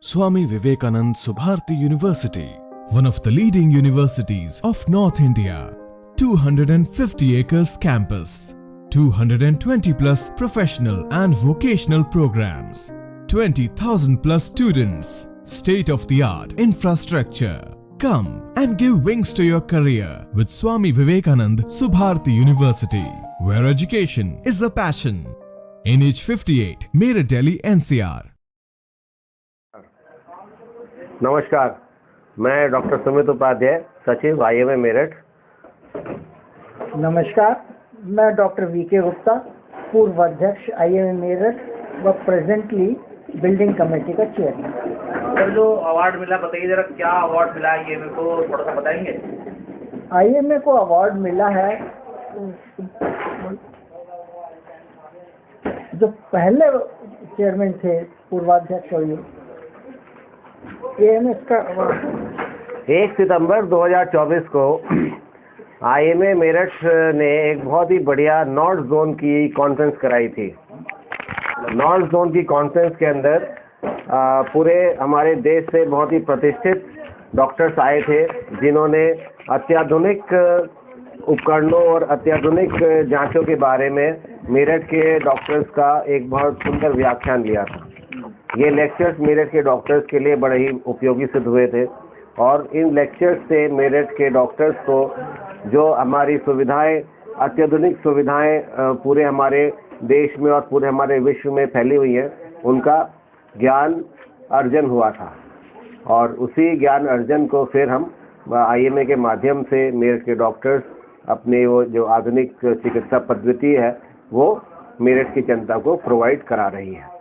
Swami Vivekanand Subharti University, one of the leading universities of North India. 250 acres campus, 220 plus professional and vocational programs, 20,000 plus students, state-of-the-art infrastructure. Come and give wings to your career with Swami Vivekanand Subharti University, where education is a passion. NH58, Meerut, Delhi, NCR. नमस्कार, मैं doctor Sumit Upadhyay, सचिव IMA Meerut. नमस्कार, मैं doctor VK Gupta, पूर्व अध्यक्ष IMA Meerut व presently building committee का chairman. Sir, जो अवार्ड मिला बताइए जरा, क्या अवार्ड मिला आईएमए को, थोड़ा सा बताएंगे? आईएमए को अवार्ड मिला है जो पहले चेयरमैन थे पूर्वाध्यक्ष और एएमएस का अवार्ड 1 सितंबर 2024 को आईएमए मेरठ ने एक बहुत ही बढ़िया नॉर्थ जोन की कॉन्फ्रेंस कराई थी। नॉर्थ जोन की कॉन्फ्रेंस के अंदर पूरे हमारे देश से बहुत ही प्रतिष्ठित डॉक्टर्स आए थे, जिन्होंने अत्याधुनिक उपकरणों और अत्याधुनिक जांचों के बारे में मेरठ के डॉक्टर्स का एक बहुत सुंदर व्याख्यान लिया था। ये लेक्चर्स मेरठ के डॉक्टर्स के लिए बड़े ही उपयोगी सिद्ध हुए थे और इन लेक्चर्स से मेरठ के डॉक्टर्स को जो हमारी सुविधाएं, अत्याधुनिक सुविधाएं पूरे हमारे देश में और पूरे हमारे विश्व में फैली हुई हैं, उनका ज्ञान अर्जन हुआ था। और उसी ज्ञान अर्जन को फिर हम आईएमए के माध्यम से मेरठ के डॉक्टर्स अपने वो जो आधुनिक चिकित्सा पद्धति है वो मेरठ की जनता को प्रोवाइड करा रही है।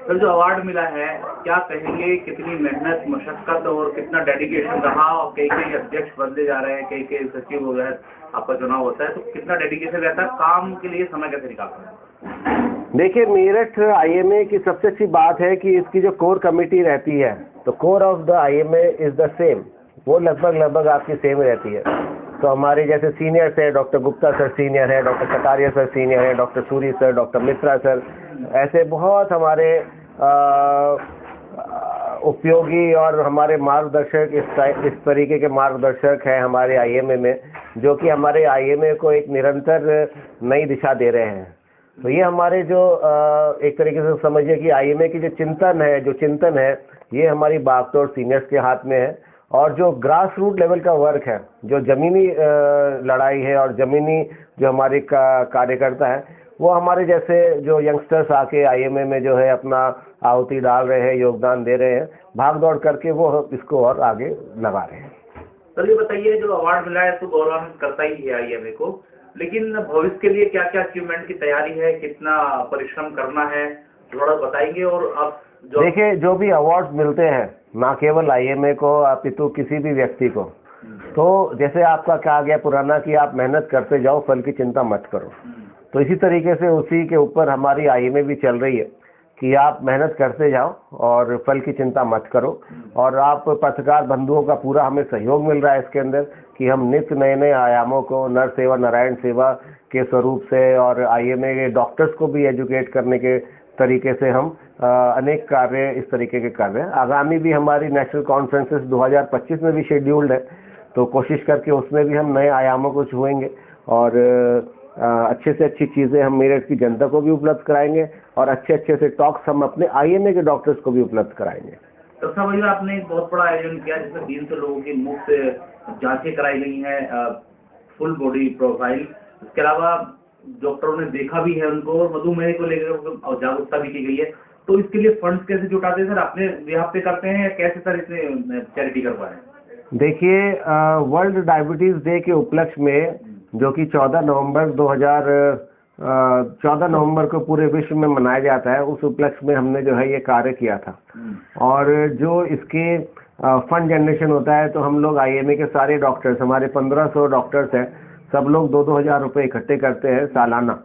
सर, जो अवार्ड मिला है, क्या कहेंगे, कितनी मेहनत, मशक्कत और कितना डेडिकेशन रहा? और कई अध्यक्ष बनते जा रहे हैं, कई सचिव हो गए, आपका चुनाव होता है, तो कितना डेडिकेशन रहता है? काम के लिए समय कैसे निकालते हैं? देखिए, मेरठ आईएमए की सबसे अच्छी बात है कि इसकी जो कोर कमेटी रहती है, तो core of the IMA is the same, वो लगभग आपकी सेम रहती है। तो हमारे जैसे सीनियर्स है, डॉक्टर गुप्ता सर सीनियर है, डॉक्टर कटारिया सर सीनियर है, doctor Suri sir, doctor Mishra sir, ऐसे बहुत हमारे उपयोगी और हमारे मार्गदर्शक इस तरीके के मार्गदर्शक हैं हमारे आईएमए में, जो कि हमारे आईएमए को एक निरंतर नई दिशा दे रहे हैं। तो ये हमारे जो एक तरीके से समझिए कि आईएमए की जो चिंतन है ये हमारी बागतोड़ सीनियर्स के हाथ में है। और जो ग्रास रूट लेवल का वर्क है, जो ज़मीनी लड़ाई है और ज़मीनी जो हमारे कार्यकर्ता है, वो हमारे जैसे जो यंगस्टर्स आके आईएमए में जो है अपना आहुति डाल रहे हैं, योगदान दे रहे हैं, भाग दौड़ करके वो इसको और आगे लगा रहे हैं। चलिए बताइए, जो अवार्ड मिला है तो गौरवान्वित करता ही है आईएमए को, लेकिन भविष्य के लिए क्या क्या अचीवमेंट की तैयारी है, कितना परिश्रम करना है, थोड़ा बताएंगे? और अब देखिए, जो भी अवार्ड मिलते हैं, ना केवल आईएमए को अपितु किसी भी व्यक्ति को, तो जैसे आपका कहा गया पुराना कि आप मेहनत करते जाओ, फल की चिंता मत करो, तो इसी तरीके से उसी के ऊपर हमारी आईएमए भी चल रही है कि आप मेहनत करते जाओ और फल की चिंता मत करो। और आप पत्रकार बंधुओं का पूरा हमें सहयोग मिल रहा है इसके अंदर कि हम नित्य नए नए आयामों को नर सेवा नारायण सेवा के स्वरूप से और आईएमए के डॉक्टर्स को भी एजुकेट करने के तरीके से हम अनेक कार्य इस तरीके के कर रहे हैं। आगामी भी हमारी नेशनल कॉन्फ्रेंसेस 2025 में भी शेड्यूल्ड है, तो कोशिश करके उसमें भी हम नए आयामों को छुएंगे और अच्छे से अच्छी चीज़ें हम मेरठ की जनता को भी उपलब्ध कराएंगे और अच्छे से टॉक्स हम अपने आईएमए के डॉक्टर्स को भी उपलब्ध कराएंगे। तो सब आपने एक बहुत बड़ा आयोजन किया जिसमें 300 लोगों की मुफ्त जांचें कराई गई हैं, फुल बॉडी प्रोफाइल। इसके अलावा डॉक्टरों ने देखा भी है उनको और मधुमेह को लेकर जागरूकता भी की गई है। तो इसके लिए फंड्स कैसे जुटाते हैं सर? अपने यहाँ पे करते हैं या कैसे सर इसमें चैरिटी कर पा रहे हैं? देखिए, वर्ल्ड डायबिटीज डे के उपलक्ष्य में, जो कि 14 नवंबर को पूरे विश्व में मनाया जाता है, उस उपलक्ष्य में हमने जो है ये कार्य किया था। और जो इसके फंड जनरेशन होता है, तो हम लोग आईएमए के सारे डॉक्टर्स, हमारे 1500 डॉक्टर्स हैं, सब लोग 2-2 हज़ार रुपये इकट्ठे करते हैं सालाना,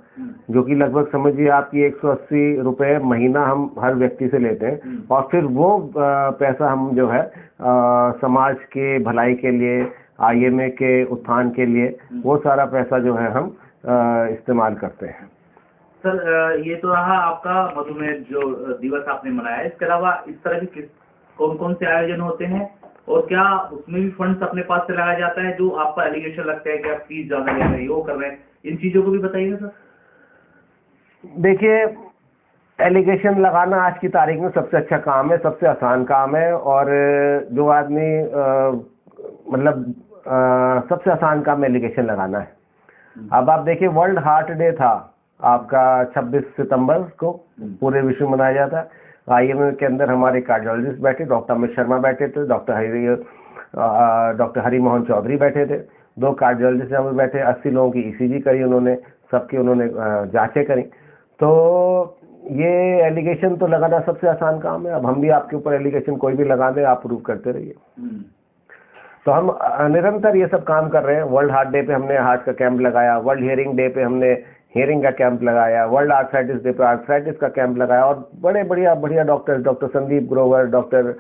जो कि लगभग समझिए आपकी 180 रुपये महीना हम हर व्यक्ति से लेते हैं। और फिर वो पैसा हम जो है समाज के भलाई के लिए, आईएमए के उत्थान के लिए, वो सारा पैसा जो है हम इस्तेमाल करते हैं। सर ये तो रहा आपका मधुमेह जो दिवस आपने मनाया है। इसके अलावा इस तरह के कौन कौन से आयोजन होते हैं और क्या उसमें भी फंड्स अपने पास से लगाया जाता है जो आपका एलिगेशन लगता है कि आप फीस ज्यादा ले रहे हैं, वो कर रहे हैं, इन चीजों को भी बताइए सर। देखिए, एलिगेशन लगाना आज की तारीख में सबसे अच्छा काम है, सबसे आसान काम है, और जो आदमी सबसे आसान काम एलिगेशन लगाना है। अब आप देखिए, वर्ल्ड हार्ट डे था आपका 26 सितंबर को, पूरे विश्व में मनाया जाता है। आईएमए के अंदर हमारे कार्डियोलॉजिस्ट बैठे, डॉक्टर अमित शर्मा बैठे थे, डॉक्टर हरि मोहन चौधरी बैठे थे, 2 कार्डियोलॉजिस्ट यहाँ पे बैठे, 80 लोगों की ईसीजी करी उन्होंने, सबकी उन्होंने जांचें करी। तो ये एलिगेशन तो लगाना सबसे आसान काम है। अब हम भी आपके ऊपर एलिगेशन कोई भी लगा दें, आप प्रूव करते रहिए। तो हम निरंतर ये सब काम कर रहे हैं। वर्ल्ड हार्ट डे पे हमने हार्ट का कैंप लगाया, वर्ल्ड हियरिंग डे पे हमने हियरिंग का कैंप लगाया, वर्ल्ड आर्थराइटिस डे पे आर्थराइटिस का कैंप लगाया, और बड़े बढ़िया doctors, doctor Sandeep Grover, doctor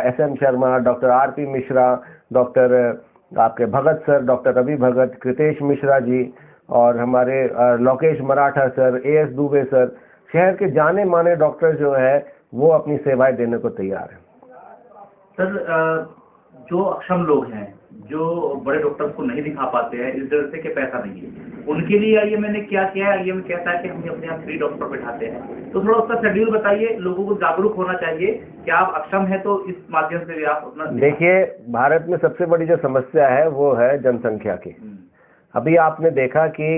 SM Sharma, doctor RP Mishra, doctor आपके भगत सर, डॉक्टर रवि भगत, कृतेश मिश्रा जी, और हमारे Lokesh Maratha sir, AS Dubey sir, शहर के जाने माने डॉक्टर जो है वो अपनी सेवाएं देने को तैयार है। सर जो अक्षम लोग हैं, जो बड़े डॉक्टर्स को नहीं दिखा पाते हैं इस डर से कि पैसा नहीं है, उनके लिए आइए मैंने क्या किया है, ये मैं कहता है कि हम अपने यहाँ फ्री डॉक्टर बैठाते हैं, तो थोड़ा उसका शेड्यूल बताइए। लोगों को जागरूक होना चाहिए कि आप अक्षम है तो इस माध्यम से भी आप अपना। देखिए, भारत में सबसे बड़ी जो समस्या है वो है जनसंख्या की। अभी आपने देखा कि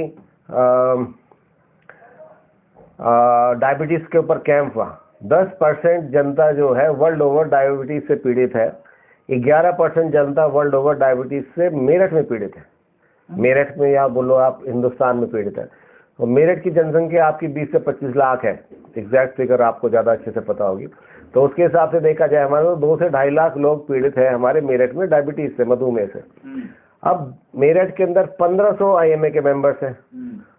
डायबिटीज के ऊपर कैंप हुआ, 10% जनता जो है वर्ल्ड ओवर डायबिटीज से पीड़ित है, 11% जनता वर्ल्ड ओवर डायबिटीज से मेरठ में पीड़ित है। मेरठ में या बोलो आप हिंदुस्तान में पीड़ित है। और मेरठ की जनसंख्या आपकी 20 से 25 लाख है, एग्जैक्ट फिगर आपको ज़्यादा अच्छे से पता होगी। तो उसके हिसाब से देखा जाए हमारे 2 से 2.5 लाख लोग पीड़ित है हमारे मेरठ में डायबिटीज से, मधुमेह से। अब मेरठ के अंदर 1500 IMA के मेंबर्स हैं।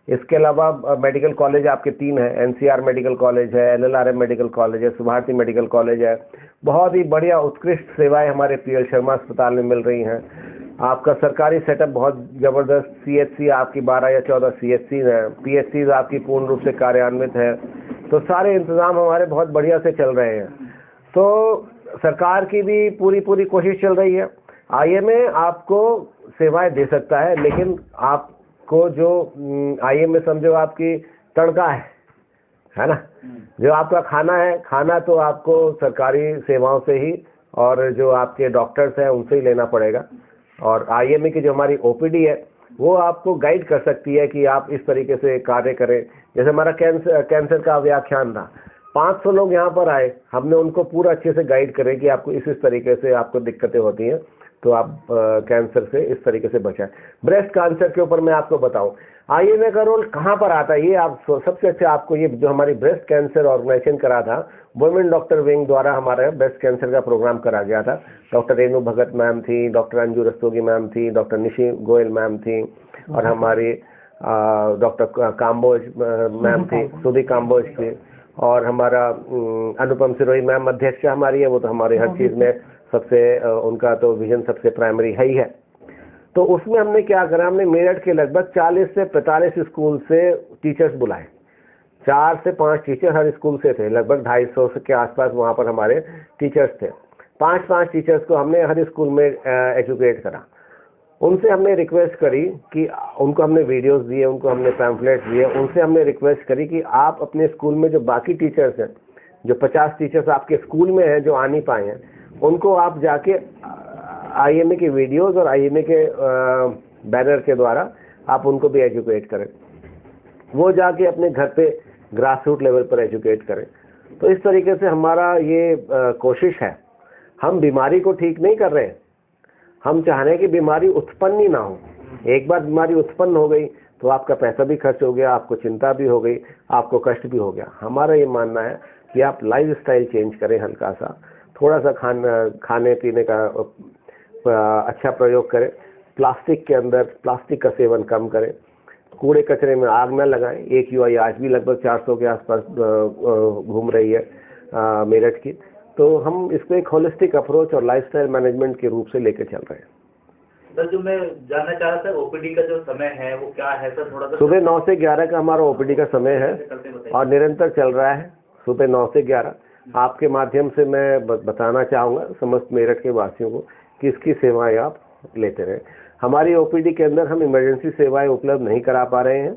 इसके अलावा मेडिकल कॉलेज आपके 3 हैं, NCR मेडिकल कॉलेज है, LLRM मेडिकल कॉलेज है, सुभारती मेडिकल कॉलेज है। बहुत ही बढ़िया उत्कृष्ट सेवाएं हमारे PL शर्मा अस्पताल में मिल रही हैं। आपका सरकारी सेटअप बहुत ज़बरदस्त, CHC आपकी 12 या 14 CHC है, PHCs आपकी पूर्ण रूप से कार्यान्वित है। तो सारे इंतज़ाम हमारे बहुत बढ़िया से चल रहे हैं। तो सरकार की भी पूरी कोशिश चल रही है। IMA आपको सेवाएं दे सकता है, लेकिन आपको जो IMA समझो आपकी तड़का है ना, जो आपका खाना है, खाना तो आपको सरकारी सेवाओं से ही और जो आपके डॉक्टर्स हैं उनसे ही लेना पड़ेगा। और IMA की जो हमारी OPD है वो आपको गाइड कर सकती है कि आप इस तरीके से कार्य करें। जैसे हमारा कैंसर का व्याख्यान था, 500 लोग यहाँ पर आए, हमने उनको पूरा अच्छे से गाइड करें कि आपको इस तरीके से आपको दिक्कतें होती हैं, तो आप कैंसर से इस तरीके से बचाएं। ब्रेस्ट कैंसर के ऊपर मैं आपको बताऊं, IMA का रोल कहाँ पर आता है, ये आप सबसे अच्छा आपको ये जो हमारी ब्रेस्ट कैंसर ऑर्गेनाइजेशन करा था, वुमेन डॉक्टर विंग द्वारा हमारा ब्रेस्ट कैंसर का प्रोग्राम करा गया था। डॉक्टर रेणु भगत मैम थी, डॉक्टर अंजू रस्तोगी मैम थी, डॉक्टर निशी गोयल मैम थी, और हमारी डॉक्टर काम्बोज मैम थी, सुधी काम्बोज थी, और हमारा अनुपम सिरोही मैम अध्यक्ष हमारी है। वो तो हमारे हर चीज़ में सबसे उनका तो विजन सबसे प्राइमरी है ही है। तो उसमें हमने क्या करा, हमने मेरठ के लगभग 40 से 45 स्कूल से टीचर्स बुलाए। 4 से 5 टीचर हर स्कूल से थे, लगभग 250 के आसपास वहाँ पर हमारे टीचर्स थे। 5-5 टीचर्स को हमने हर स्कूल में एजुकेट करा। उनसे हमने रिक्वेस्ट करी कि उनको हमने वीडियोस दिए, उनको हमने पैम्फलेट्स दिए, उनसे हमने रिक्वेस्ट करी कि आप अपने स्कूल में जो बाकी टीचर्स हैं, जो 50 टीचर्स आपके स्कूल में हैं जो आ नहीं पाए हैं, उनको आप जाके IMA के वीडियोस और IMA के बैनर के द्वारा आप उनको भी एजुकेट करें। वो जाके अपने घर पे ग्रास रूट लेवल पर एजुकेट करें। तो इस तरीके से हमारा ये कोशिश है। हम बीमारी को ठीक नहीं कर रहे हैं, हम चाह रहे हैं कि बीमारी उत्पन्न ही ना हो। एक बार बीमारी उत्पन्न हो गई तो आपका पैसा भी खर्च हो गया, आपको चिंता भी हो गई, आपको कष्ट भी हो गया। हमारा ये मानना है कि आप लाइफ स्टाइल चेंज करें, हल्का सा थोड़ा सा खाने पीने का अच्छा प्रयोग करें, प्लास्टिक के अंदर प्लास्टिक का सेवन कम करें, कूड़े कचरे में आग न लगाएं। AQI आज भी लगभग 400 के आसपास घूम रही है मेरठ की। तो हम इसको एक होलिस्टिक अप्रोच और लाइफस्टाइल मैनेजमेंट के रूप से लेकर चल रहे हैं। सर जो मैं जानना चाह रहा था ओपीडी का जो समय है वो क्या है सर, थोड़ा सा सुबह 9 से 11 का हमारा ओपीडी का समय है करते बताइए। और निरंतर चल रहा है सुबह 9 से 11। आपके माध्यम से मैं बताना चाहूँगा समस्त मेरठ के वासियों को कि इसकी सेवाएं आप लेते रहें। हमारी ओपीडी के अंदर हम इमरजेंसी सेवाएं उपलब्ध नहीं करा पा रहे हैं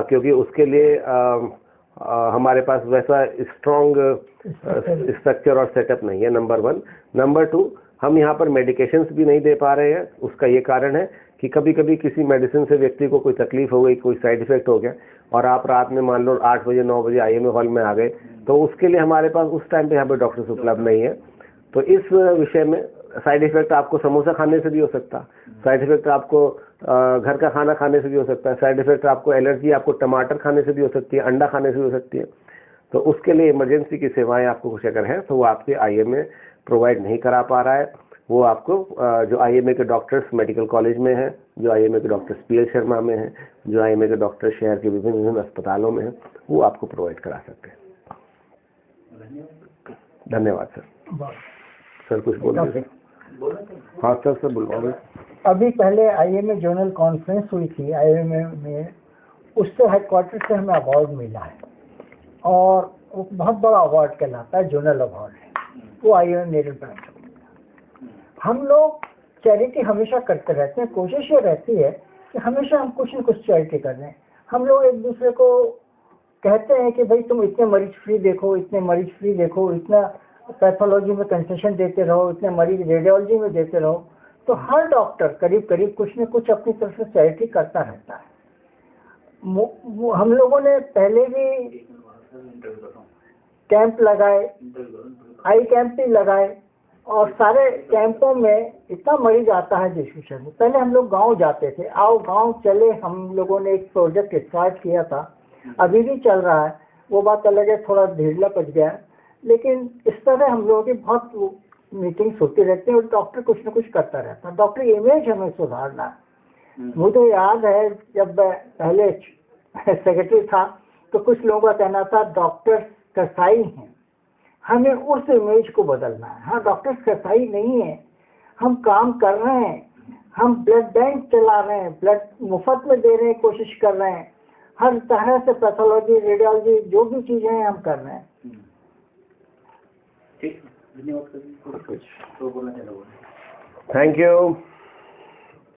क्योंकि उसके लिए हमारे पास वैसा स्ट्रॉन्ग स्ट्रक्चर और सेटअप नहीं है, नंबर 1। नंबर 2, हम यहाँ पर मेडिकेशंस भी नहीं दे पा रहे हैं। उसका ये कारण है कि कभी कभी किसी मेडिसिन से व्यक्ति को कोई तकलीफ हो गई, कोई साइड इफेक्ट हो गया और आप रात में मान लो 8 बजे 9 बजे आईएमए हॉल में आ गए, तो उसके लिए हमारे पास उस टाइम पे यहाँ पे डॉक्टर्स उपलब्ध नहीं है। तो इस विषय में साइड इफेक्ट आपको समोसा खाने से भी हो सकता है, साइड इफेक्ट आपको घर का खाना खाने से भी हो सकता है, साइड इफेक्ट आपको एलर्जी आपको टमाटर खाने से भी हो सकती है, अंडा खाने से भी हो सकती है। तो उसके लिए इमरजेंसी की सेवाएं आपको कुछ अगर है तो वो आपके आईएमए प्रोवाइड नहीं करा पा रहा है। वो आपको जो आईएमए के डॉक्टर्स मेडिकल कॉलेज में हैं, जो आईएमए के डॉक्टर्स पीएल शर्मा में हैं, जो आईएमए के डॉक्टर शहर के विभिन्न अस्पतालों में हैं, वो आपको प्रोवाइड करा सकते हैं। धन्यवाद सर। सर कुछ बोलिए। हाँ सर बुलवाओगे। अभी पहले आईएमए जोनल कॉन्फ्रेंस हुई थी आईएमए में, उससे हेडक्वार्टर से हमें अवार्ड मिला है और वो बहुत बड़ा अवार्ड कहलाता है, जोनल अवार्ड है, वो आईएमए मेरठ ब्रांच को मिला। हम लोग चैरिटी हमेशा करते रहते हैं, कोशिश ये रहती है कि हमेशा हम कुछ न कुछ चैरिटी कर रहे हैं। हम लोग एक दूसरे को कहते हैं कि भाई तुम इतने मरीज फ्री देखो, इतने मरीज फ्री देखो, इतना पैथोलॉजी में कंसेशन देते रहो, इतने मरीज रेडियोलॉजी में देते रहो। तो हर डॉक्टर करीब करीब कुछ न कुछ अपनी तरफ से चैरिटी करता रहता है। हम लोगों ने पहले भी कैंप लगाए, आई कैंप भी लगाए और सारे कैंपों में इतना मरीज आता है जिस विषय में। पहले हम लोग गांव जाते थे, आओ गांव चले, हम लोगों ने एक प्रोजेक्ट स्टार्ट किया था, अभी भी चल रहा है। वो बात अलग है, थोड़ा ढीला पड़ गया है, लेकिन इस तरह हम लोगों की बहुत मीटिंग्स होती रहती हैं और डॉक्टर कुछ न कुछ करता रहता है। डॉक्टर इमेज हमें सुधारना है। मुझे याद है जब पहले सेक्रेटरी था तो कुछ लोगों का कहना था डॉक्टर कसाई हैं, हमें उस इमेज को बदलना है। हाँ, डॉक्टर्स कसाई नहीं है, हम काम कर रहे हैं, हम ब्लड बैंक चला रहे हैं, ब्लड मुफ्त में दे रहे हैं, कोशिश कर रहे हैं, हर तरह से पैथोलॉजी रेडियोलॉजी जो भी चीजें हैं हम कर रहे हैं। ठीक, धन्यवाद। Thank you.